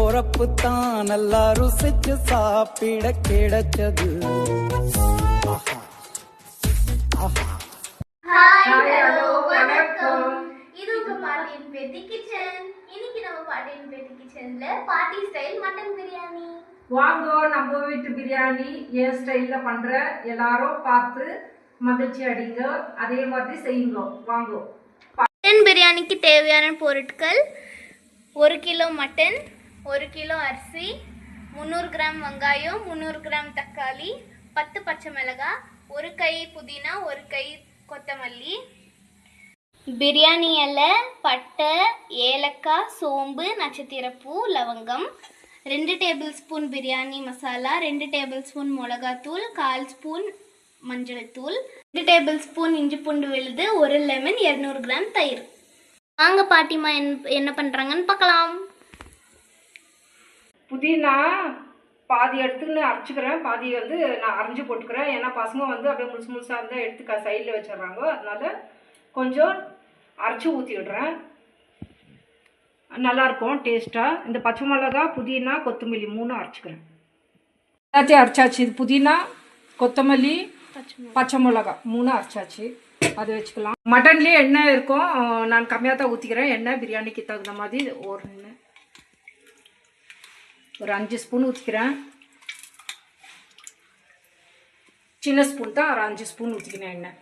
போறப்பு தான் நல்லா ருசிச்சு சாப்பிட கிடைச்சது. இது உங்க பாட்டியின் பேத்தி கிச்சன். இன்னைக்கு நம்ம பாட்டியின் பேத்தி கிச்சன்ல பாட்டி ஸ்டைல் மட்டன் பிரியாணி. வாங்கோ, நம்ம வீட்டு பிரியாணி என் ஸ்டைல்ல பண்ற, எல்லாரும் பார்த்து மகிழ்ச்சி அடிங்க, அதே மாதிரி செய்யுங்க. வாங்கோ. மட்டன் பிரியாணிக்கு தேவையான பொருட்கள்: 1 கிலோ மட்டன், 1 கிலோ அரிசி, 300 கிராம் வெங்காயம், 300 கிராம் தக்காளி, 10 பச்சை மிளகாய், 1 கை புதினா, 1 கை கொத்தமல்லி, பிரியாணி இலை, பட்டை, ஏலக்காய், சோம்பு, நட்சத்திரப்பூ, லவங்கம், 2 table spoon biryani masala, 2 table spoon மிளகாத்தூள், 1/4 ஸ்பூன் மஞ்சள் தூள், 2 டேபிள் ஸ்பூன் இஞ்சி பூண்டு விழுது, 1 லெமன், 200 கிராம் தயிர். வாங்க பாட்டிமா என்ன பண்ணுறாங்கன்னு பார்க்கலாம். புதினா பாதி எடுத்துன்னு அரைச்சிக்கிறேன், பாதி வந்து நான் அரைஞ்சி போட்டுக்கிறேன். ஏன்னா பசங்க வந்து அப்படியே முழுசு முழுசாக இருந்தால் எடுத்து சைடில் வச்சிடுறாங்க. அதனால கொஞ்சம் அரைச்சி ஊற்றி விடுறேன், நல்லாயிருக்கும் டேஸ்ட்டாக. இந்த பச்சை மிளகா, புதினா, கொத்தமல்லி 3 அரைச்சிக்கிறேன். எல்லாத்தையும் அரைச்சாச்சு. இது புதினா, கொத்தமல்லி, பச்சை மிளகா 3 அரைச்சாச்சு. அது வச்சுக்கலாம். மட்டன்லேயே எண்ணெய் இருக்கும், நான் கம்மியாக தான் ஊற்றிக்கிறேன். எண்ணெய் பிரியாணிக்கு தகுந்த மாதிரி ஒரு 5 ஸ்பூன் ஊற்றிக்கிறேன். சின்ன ஸ்பூன் தான், ஒரு 5 ஸ்பூன் ஊற்றிக்கிறேன் எண்ணெய்.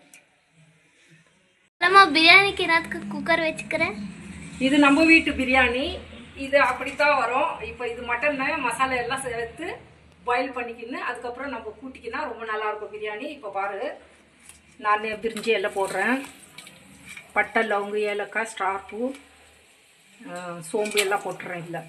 பிரியாணிக்கு என்னத்துக்கு குக்கர் வச்சுக்கிறேன். இது நம்ம வீட்டு பிரியாணி, இது அப்படித்தான் வரும். இப்போ இது மட்டன் மசாலா எல்லாம் சேர்த்து பாயில் பண்ணிக்கின்னு அதுக்கப்புறம் நம்ம கூட்டிக்கினா ரொம்ப நல்லாயிருக்கும் பிரியாணி. இப்போ பாரு, நான் பிரிஞ்சி எல்லாம் போடுறேன். பட்டை, லவங்கு, ஏலக்காய், ஸ்டார் பூ, சோம்பு எல்லாம் போட்டுறேன். இல்லை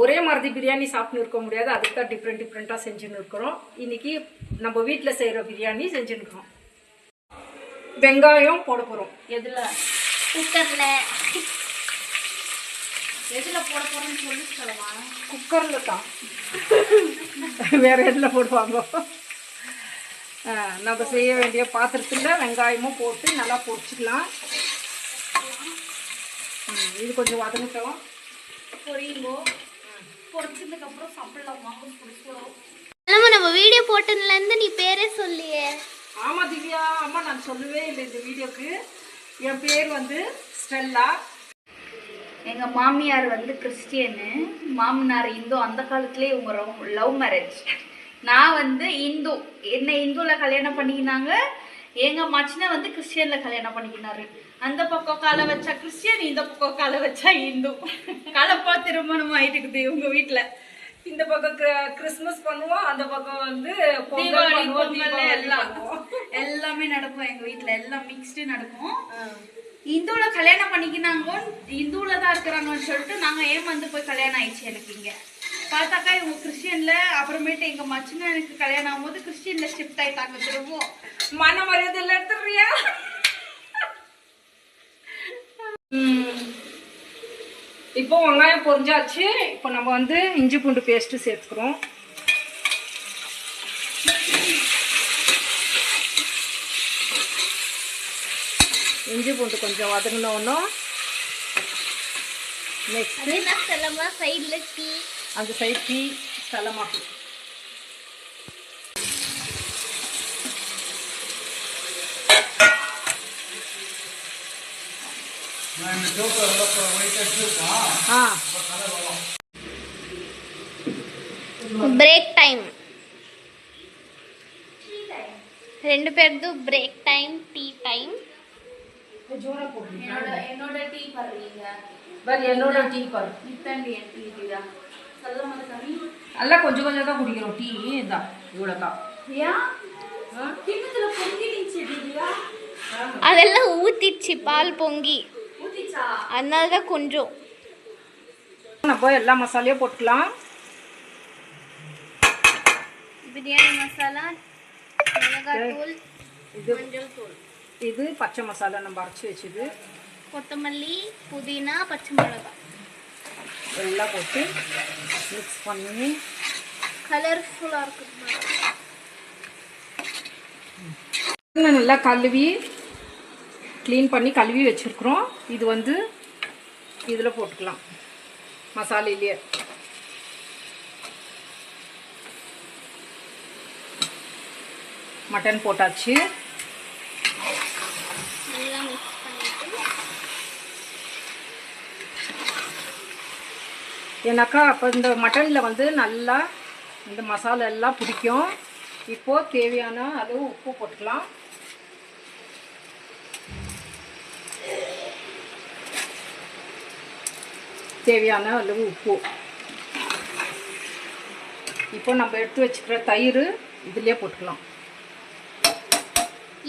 ஒரே மாதிரி பிரியாணி சாப்பிட்டு இருக்க முடியாது, அதுக்கு தான் டிஃப்ரெண்ட்டாக செஞ்சுன்னு இருக்கிறோம். இன்றைக்கி நம்ம வீட்டில் செய்கிற பிரியாணி செஞ்சுன்னு இருக்கோம். வெங்காயம் போட போகிறோம். எதில்? குக்கரில். எதில் போட போகிறோம்னு சொல்லி சொல்லலாம். குக்கரில் தான், வேறு எதில் போடுவாங்க. நம்ம செய்ய வேண்டிய பாத்திரத்தில் வெங்காயமும் போட்டு நல்லா பொரிச்சிக்கலாம். இது கொஞ்சம் வதங்கிட்டோம், பொரியுங்கோ. பொரிச்சதுக்கப்புறம் சாப்பிடலாமா? நம்ம வீடியோ போட்டதுலேருந்து நீ பேரே சொல்லியே. ஆமாம் திவ்யா, அம்மா நான் சொல்லவே இல்லை இந்த வீடியோக்கு. என் பேர் வந்து ஸ்டெல்லா. எங்கள் மாமியார் வந்து கிறிஸ்டியனு, மாமனார் இந்து. அந்த காலத்துலேயே இவங்க லவ் மேரேஜ். நான் வந்து இந்து, என்னை இந்துவில் கல்யாணம் பண்ணிக்கினாங்க. எங்கள் மச்சினை வந்து கிறிஸ்டியனில் கல்யாணம் பண்ணிக்கினாரு. அந்த பக்கம் காலை வச்சா கிறிஸ்டியன், இந்த பக்கம் காலை வச்சா இந்து. கலப்பா திருமணம் ஆகிட்டு இருக்குது இவங்க வீட்டில். இந்த பக்கம் கிறிஸ்மஸ் பண்ணுவோம், அந்த பக்கம் வந்து தீபாவளி, பொங்கல் எல்லாமே நடக்கும் எங்கள் வீட்டில். எல்லாம் மிக்ஸ்டு நடக்கும். இந்துவில் கல்யாணம் பண்ணிக்கினாங்க, இந்துவில் தான் இருக்கிறாங்கன்னு சொல்லிட்டு நாங்கள் ஏமாந்து போய் கல்யாணம் ஆயிடுச்சு எனக்கு. இங்கே பார்த்தாக்கா இவங்க கிறிஸ்டியனில். அப்புறமேட்டு எங்கள் மச்சினை எனக்கு கல்யாணம் ஆகும்போது கிறிஸ்டியனில் ஷிஃப்ட் ஆகிட்டாங்க. திரும்பவும் மன மரியாதையில் எடுத்துடுறியா? இப்போ வெங்காயம் பொரிஞ்சாச்சு. இப்போ நம்ம வந்து இஞ்சி பூண்டு பேஸ்ட்டு சேர்த்துக்கிறோம். இஞ்சி பூண்டு கொஞ்சம் வதங்கினோன்னா நெக்ஸ்ட் சைடில் டீ, அந்த சைட் டீ செல்லமாக்கு. Break time. 2 பேருக்கு பிரேக் டைம், டீ டைம். என்னோட டீ பருவீங்க, என்னோட டீ பாரு. எல்லாம் கொஞ்சம் கொஞ்சம் தான் குடிக்கிறோம் டீ. இதான் இவ்வளோ தான். அதெல்லாம் ஊத்திடுச்சு, பால் பொங்கி, அதனால தான் கொஞ்சம். நம்ம எல்லா மசாலையும் போட்டுக்கலாம். பிரியாணி மசாலா, மிளகாத்தூள், மஞ்சள் தூள், இது பச்சை மசாலா நம்ம அரைச்சி வச்சது, கொத்தமல்லி, புதினா, பச்சை மிளகாய் எல்லாம் போட்டு மிக்ஸ் பண்ணி கலர்ஃபுல்லாக இருக்குது. நல்லா கழுவி க்ளீன் பண்ணி கழுவி வச்சுருக்குறோம். இது வந்து இதில் போட்டுக்கலாம் மசாலையிலேயே. மட்டன் போட்டாச்சு. நல்லா மிக்ஸ் பண்ணிட்டு ஏன்னாக்கா அப்போ இந்த மட்டனில் வந்து நல்லா இந்த மசாலா எல்லாம் பிடிக்கும். இப்போது தேவையான அளவு உப்பு போட்டுக்கலாம். தேவையான அளவு உப்பு. இப்போ நம்ம எடுத்து வச்சுக்கிற தயிர் இதுலேயே போட்டுக்கலாம்.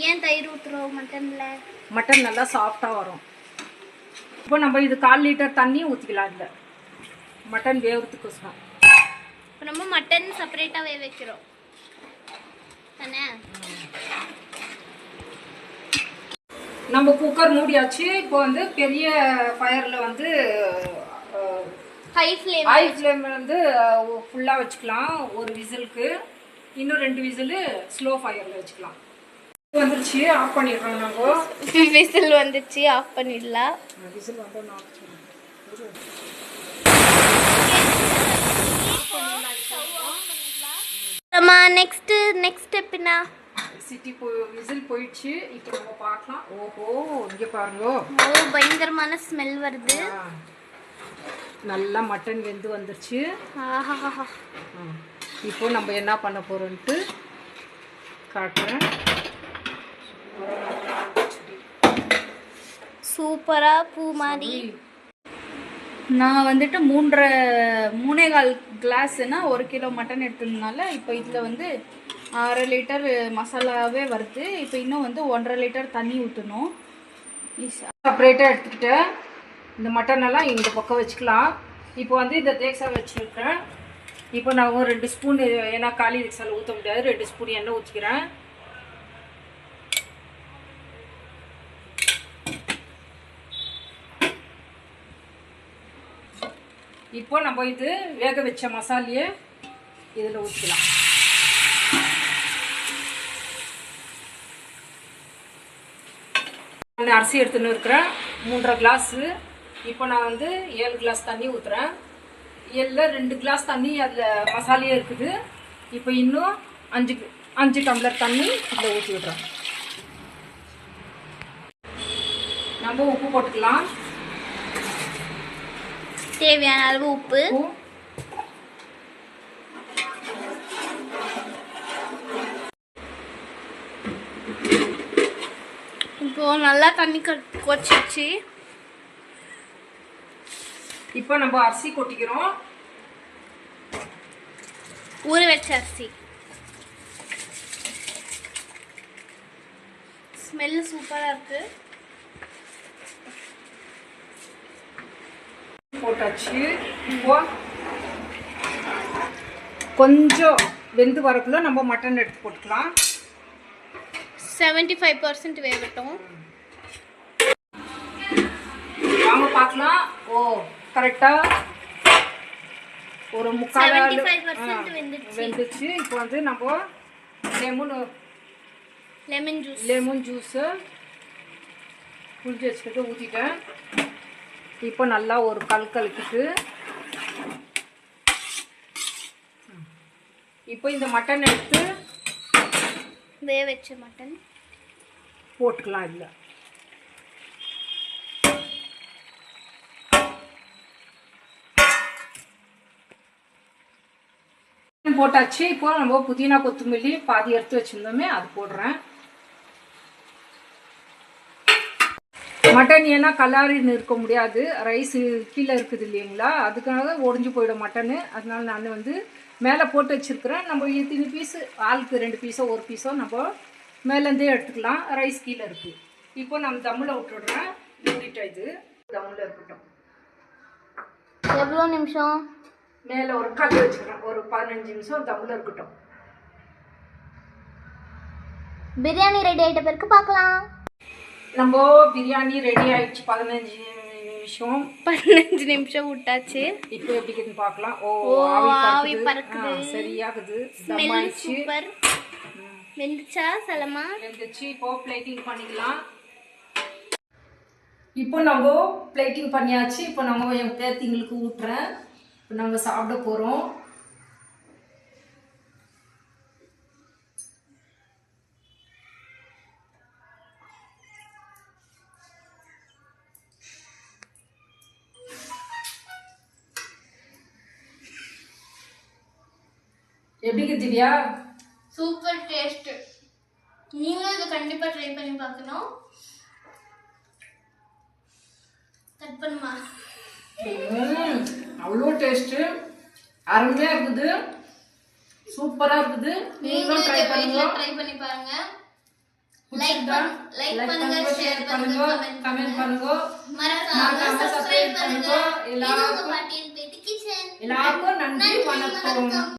ஏன் தயிர் ஊற்றுறோம் மட்டனில்? மட்டன் நல்லா சாஃப்டாக வரும். இப்போ நம்ம இது 1/4 லிட்டர் தண்ணி ஊற்றிக்கலாம். இல்லை மட்டன் வேகிறதுக்கோசரம். இப்போ நம்ம மட்டன் செப்பரேட்டாக வேக வைக்கிறோம் தானே? நம்ம குக்கர் மூடியாச்சு. இப்போ வந்து பெரிய ஃபயரில் வந்து ஹை ஃப்ளேம் வந்து ஃபுல்லாக வச்சுக்கலாம். ஒரு விசிலுக்கு இன்னும் 2 விசிலு ஸ்லோ ஃபயரில் வச்சுக்கலாம். வந்துருச்சு, ஆஃப் பண்ணிடுறோம். நம்ம விசில் வந்துச்சு, ஆஃப் பண்ணிடலாம். விசில் வந்து நெக்ஸ்ட் ஸ்டெப் என்ன? சிட்டி விசில் போயிடுச்சு. இப்போ நம்ம பார்க்கலாம். ஓஹோ, இங்கே பாருங்க. ஓ, பயங்கரமான ஸ்மெல் வருது. நல்லா மட்டன் வெந்து வந்துருச்சு. ஆஹா, இப்போ நம்ம என்ன பண்ண போறோம்ட்டு காட்டுறேன். சூப்பரா பூ மாதிரி. நான் வந்துட்டு 3.25 கிளாஸ்னா 1 கிலோ மட்டன் எடுத்ததுனால இப்போ இதில் வந்து 1/2 லிட்டர் மசாலாவே வருது. இப்போ இன்னும் வந்து 1.5 லிட்டர் தண்ணி ஊற்றணும். செப்பரேட்டாக எடுத்துக்கிட்டேன். இந்த மட்டன் எல்லாம் இந்த பக்கம் வச்சுக்கலாம். இப்போ வந்து இந்த தேக்ஸா வச்சுருக்கேன். இப்போ நான் ஒரு 2 ஸ்பூன், ஏன்னா காலி தேக்ஸாவில் ஊற்ற முடியாது, 2 ஸ்பூன் எண்ணெய் ஊற்றிக்கிறேன். இப்போ நம்ம இது வேக வச்ச மசாலையை இதில் ஊற்றிக்கலாம். நான் அரிசி எடுத்துன்னு இருக்கிறேன் 3.5 கிளாஸு. இப்போ நான் வந்து 7 கிளாஸ் தண்ணி ஊற்றுறேன். 7ல் 2 கிளாஸ் தண்ணி அதில் மசாலையே இருக்குது. இப்போ இன்னும் 5 டம்ளர் தண்ணி இதில் ஊற்றி விடுறேன். நம்ம உப்பு போட்டுக்கலாம். தேவையான அளவு உப்பு. இப்போ நல்லா தண்ணி கொதிச்சிச்சு. இப்போ நம்ம அரிசி கொட்டிக்கிறோம். ஊற வச்ச அரிசி. ஸ்மெல் சூப்பரா இருக்கு. போட்டாச்சு. இப்போ கொஞ்சம் வெந்து வரக்குள்ள நம்ம மட்டன் எடுத்து போட்டுக்கலாம். 75% வேகட்டும். வாங்க பார்க்கலாம். ஓ, கரெக்டா ஒரு 75% வெந்துச்சு. இப்போ வந்து நம்ம லெமன் ஜூஸு புளிஞ்சு வச்சுக்கிட்டு ஊற்றிட்டேன். இப்போ நல்லா ஒரு கலக்கிட்டு இப்போ இந்த மட்டன் எடுத்து வேக வச்ச மட்டன் போட்டுக்கலாம். இல்லை போட்டாச்சு. இப்போ நம்ம புதினா கொத்தமல்லி பாதி எடுத்து வச்சிருந்தோமே அது போடுறேன். மட்டன் ஏன்னா கலாரின்னு இருக்க முடியாது, ரைஸ் கீழே இருக்குது இல்லைங்களா, அதுக்காக ஒடிஞ்சு போயிடும் மட்டனு. அதனால நான் வந்து மேலே போட்டு வச்சுருக்கிறேன். நம்ம எத்தனை பீஸு, ஆளுக்கு 2 பீஸோ 1 பீஸோ நம்ம மேலேருந்தே எடுத்துக்கலாம். ரைஸ் கீழே இருக்குது. இப்போ நம்ம தம்மில் விட்டுடுறேன். மூடிட்டா இது தம்மில் இருக்கட்டும். எவ்வளோ நிமிஷம்? மேலே ஒரு கல் வச்சுக்கிறேன். ஒரு 15 நிமிஷம் தம்மில் இருக்கட்டும். பிரியாணி ரெடி ஆகிட்ட பிறகு பார்க்கலாம். நம்ம பிரியாணி ரெடி ஆயிடுச்சு. 15 நிமிஷம் விட்டாச்சு. இப்போ எப்படி இருக்குன்னு பார்க்கலாம். ஓ, ஆவி பறக்குது. சரியாகுது. Smell super. வெந்துச்சா சலமா? வெந்துச்சு. இப்போ பிளேட்டிங் பண்ணிக்கலாம். இப்போ நம்ம பிளேட்டிங் பண்ணியாச்சு. இப்போ நம்ம என் பேத்திங்களுக்கு ஊட்டுறேன். இப்போ நம்ம சாப்பிட போகிறோம். எப்படி திவ்யா? Super taste. நீங்களும் இதை கண்டிப்பா ட்ரை பண்ணி பார்க்கணும். கட் பண்ணுமா? அவ்வளோ டேஸ்ட்டு, அருமையாக இருக்குது, சூப்பராக இருக்குது. நீங்களும் ட்ரை பண்ணுங்க. ட்ரை பண்ணி பாருங்க. லைக் பண்ணுங்க, ஷேர் பண்ணுங்க, கமெண்ட் பண்ணுங்க, மறக்காம சப்ஸ்கிரைப் பண்ணுங்க. எல்லாருக்கும் நன்றி, வணக்கம்.